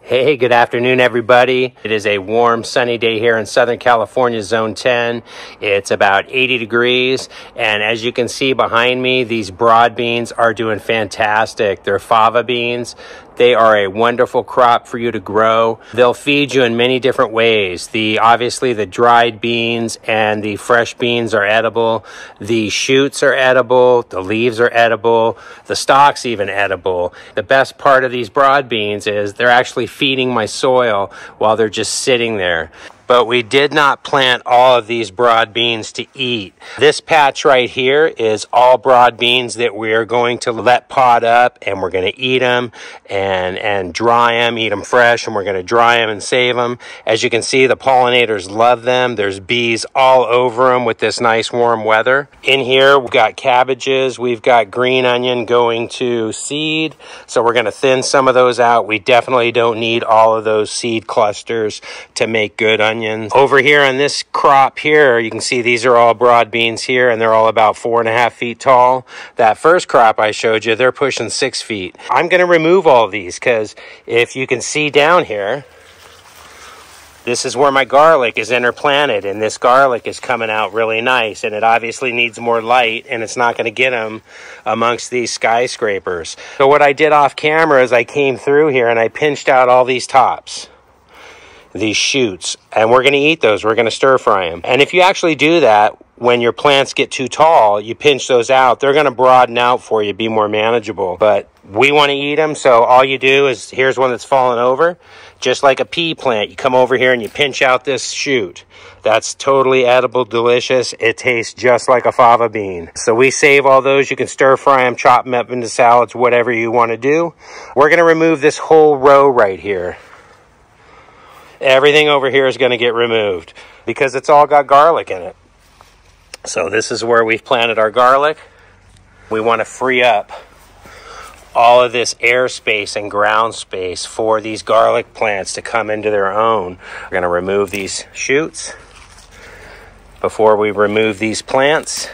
Hey, good afternoon, everybody. It is a warm, sunny day here in Southern California, Zone 10. It's about 80 degrees, and as you can see behind me, these broad beans are doing fantastic. They're fava beans. They are a wonderful crop for you to grow. They'll feed you in many different ways. Obviously, the dried beans and the fresh beans are edible. The shoots are edible. The leaves are edible. The stalks even edible. The best part of these broad beans is they're actually feeding my soil while they're just sitting there. But we did not plant all of these broad beans to eat. This patch right here is all broad beans that we're going to let pod up, and we're going to eat them and dry them, eat them fresh, and we're going to dry them and save them. As you can see, the pollinators love them. There's bees all over them with this nice warm weather. In here, we've got cabbages. We've got green onion going to seed. So we're going to thin some of those out. We definitely don't need all of those seed clusters to make good onions. Over here on this crop here, you can see these are all broad beans here, and they're all about 4.5 feet tall. That first crop I showed you, they're pushing 6 feet. I'm going to remove all of these because if you can see down here, this is where my garlic is interplanted, and this garlic is coming out really nice, and it obviously needs more light, and it's not going to get them amongst these skyscrapers. So what I did off camera is I came through here and I pinched out all these tops, these shoots, and we're going to eat those. We're going to stir fry them. And if you actually do that, when your plants get too tall, you pinch those out. They're going to broaden out for you, be more manageable. But we want to eat them, so all you do is, here's one that's fallen over. Just like a pea plant, you come over here and you pinch out this shoot. That's totally edible, delicious. It tastes just like a fava bean. So we save all those. You can stir fry them, chop them up into salads, whatever you want to do. We're going to remove this whole row right here. Everything over here is going to get removed because it's all got garlic in it. So this is where we've planted our garlic. We want to free up all of this airspace and ground space for these garlic plants to come into their own. We're going to remove these shoots before we remove these plants.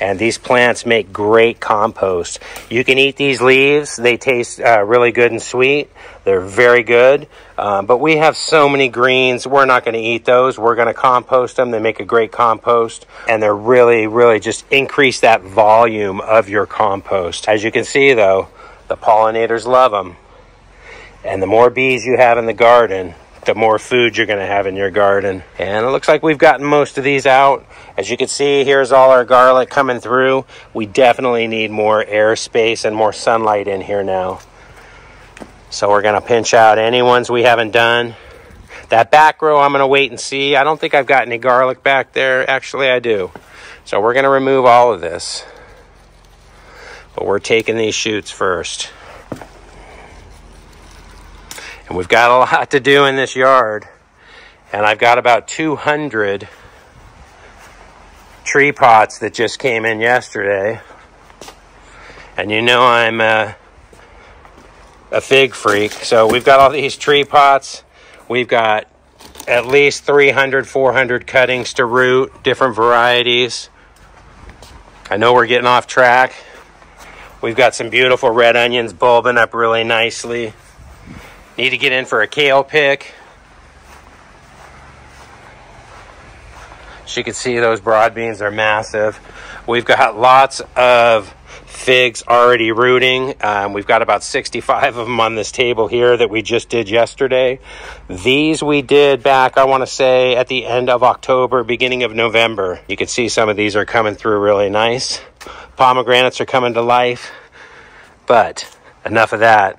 And these plants make great compost. You can eat these leaves. They taste really good and sweet. They're very good. But we have so many greens. We're not going to eat those. We're going to compost them. They make a great compost. And they're really, really just increase that volume of your compost. As you can see, though, the pollinators love them. And the more bees you have in the garden, the more food you're going to have in your garden. And it looks like we've gotten most of these out. As you can see, here's all our garlic coming through. We definitely need more airspace and more sunlight in here now. So we're going to pinch out any ones we haven't done. That back row, I'm going to wait and see. I don't think I've got any garlic back there. Actually, I do. So we're going to remove all of this. But we're taking these shoots first. And we've got a lot to do in this yard. And I've got about 200 tree pots that just came in yesterday. And you know I'm a fig freak. So we've got all these tree pots. We've got at least 300, 400 cuttings to root, different varieties. I know we're getting off track. We've got some beautiful red onions bulbing up really nicely. Need to get in for a kale pick. As you can see, those broad beans are massive. We've got lots of figs already rooting. We've got about 65 of them on this table here that we just did yesterday. These we did back, I want to say, at the end of October, beginning of November. You can see some of these are coming through really nice. Pomegranates are coming to life. But enough of that.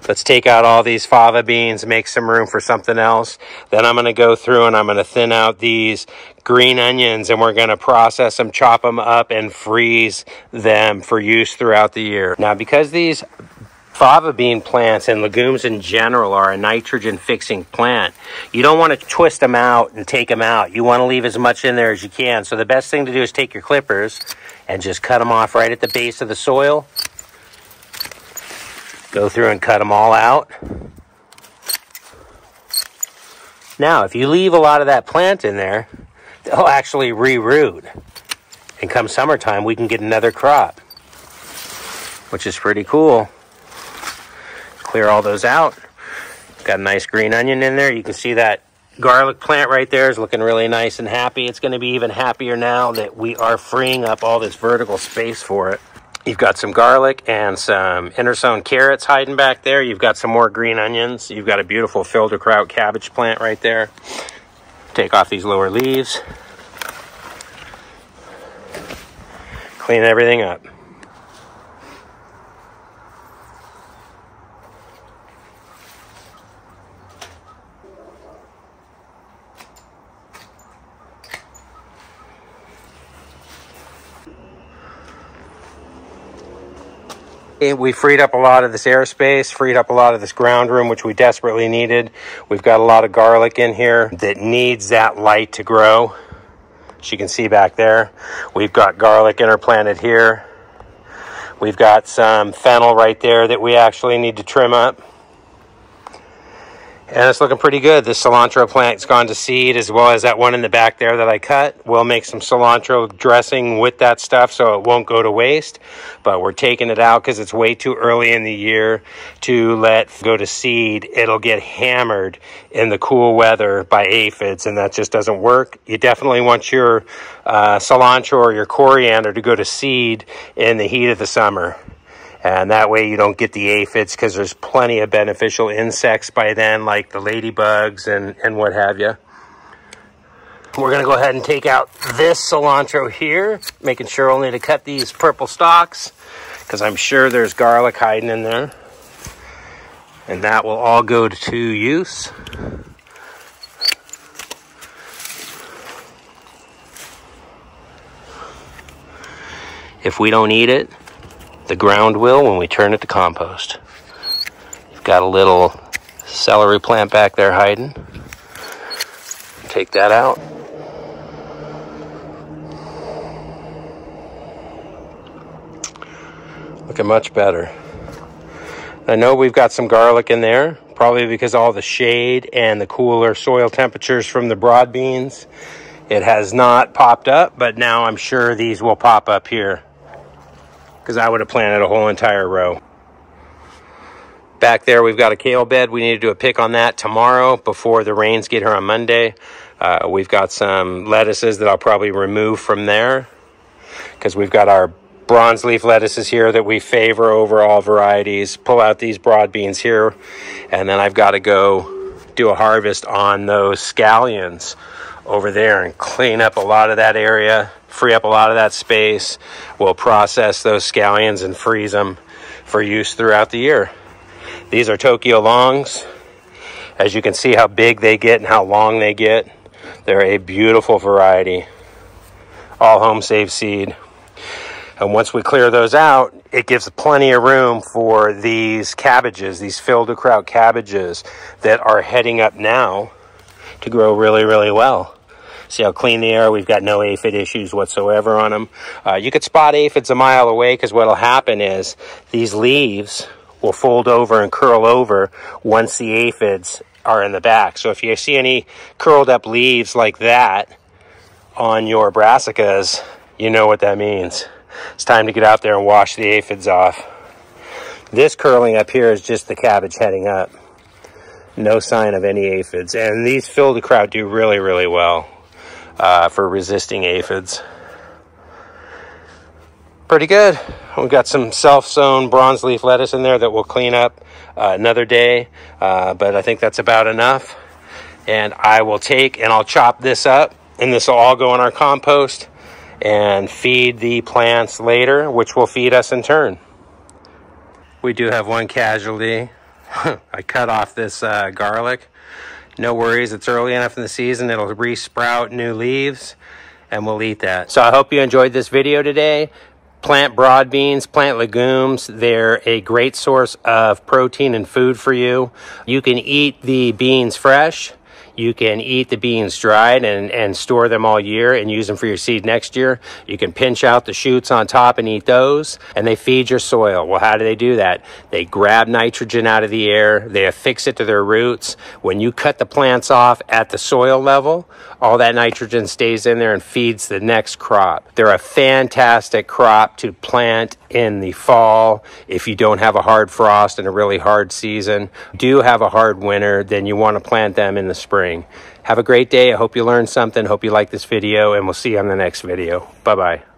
Let's take out all these fava beans, make some room for something else. Then I'm going to go through and I'm going to thin out these green onions, and we're going to process them, chop them up, and freeze them for use throughout the year. Now, because these fava bean plants and legumes in general are a nitrogen fixing plant, you don't want to twist them out and take them out. You want to leave as much in there as you can. So the best thing to do is take your clippers and just cut them off right at the base of the soil. Go through and cut them all out. Now, if you leave a lot of that plant in there, they'll actually re-root. And come summertime, we can get another crop, which is pretty cool. Clear all those out. Got a nice green onion in there. You can see that garlic plant right there is looking really nice and happy. It's going to be even happier now that we are freeing up all this vertical space for it. You've got some garlic and some intersown carrots hiding back there. You've got some more green onions. You've got a beautiful Filderkraut cabbage plant right there. Take off these lower leaves. Clean everything up. We freed up a lot of this airspace, freed up a lot of this ground room, which we desperately needed. We've got a lot of garlic in here that needs that light to grow. As you can see back there, we've got garlic interplanted here. We've got some fennel right there that we actually need to trim up. And it's looking pretty good. This cilantro plant's gone to seed, as well as that one in the back there that I cut. We'll make some cilantro dressing with that stuff so it won't go to waste. But we're taking it out because it's way too early in the year to let go to seed. It'll get hammered in the cool weather by aphids, and that just doesn't work. You definitely want your cilantro or your coriander to go to seed in the heat of the summer. And that way you don't get the aphids, because there's plenty of beneficial insects by then, like the ladybugs and what have you. We're going to go ahead and take out this cilantro here, making sure only to cut these purple stalks, because I'm sure there's garlic hiding in there. And that will all go to use. If we don't eat it, the ground will when we turn it to compost. You've got a little celery plant back there hiding. Take that out. Looking much better. I know we've got some garlic in there, probably because all the shade and the cooler soil temperatures from the broad beans. It has not popped up, but now I'm sure these will pop up here, because I would have planted a whole entire row. Back there, we've got a kale bed. We need to do a pick on that tomorrow before the rains get here on Monday. We've got some lettuces that I'll probably remove from there, because we've got our bronze leaf lettuces here that we favor over all varieties. Pull out these broad beans here, and then I've got to go do a harvest on those scallions over there and clean up a lot of that area, free up a lot of that space. We'll process those scallions and freeze them for use throughout the year. These are Tokyo longs. As you can see how big they get and how long they get. They're a beautiful variety. All home safe seed. And once we clear those out, it gives plenty of room for these cabbages, these Filderkraut cabbages that are heading up now to grow really, really well. See how clean they are? We've got no aphid issues whatsoever on them. You could spot aphids a mile away, because what will happen is these leaves will fold over and curl over once the aphids are in the back. So if you see any curled up leaves like that on your brassicas, you know what that means. It's time to get out there and wash the aphids off. This curling up here is just the cabbage heading up. No sign of any aphids. And these Filderkraut do really, really well for resisting aphids. Pretty good. We've got some self-sown bronze leaf lettuce in there that we'll clean up another day, but I think that's about enough. And I will take and I'll chop this up, and this will all go in our compost and feed the plants later, which will feed us in turn. We do have one casualty. I cut off this garlic. No worries, it's early enough in the season, it'll re-sprout new leaves, and we'll eat that. So I hope you enjoyed this video today. Plant broad beans, plant legumes. They're a great source of protein and food for you. You can eat the beans fresh. You can eat the beans dried and store them all year and use them for your seed next year. You can pinch out the shoots on top and eat those, and they feed your soil. Well, how do they do that? They grab nitrogen out of the air, they affix it to their roots. When you cut the plants off at the soil level, all that nitrogen stays in there and feeds the next crop. They're a fantastic crop to plant in the fall if you don't have a hard frost and a really hard season. Do have a hard winter, then you want to plant them in the spring. Have a great day. I hope you learned something. Hope you like this video, and we'll see you on the next video. Bye-bye.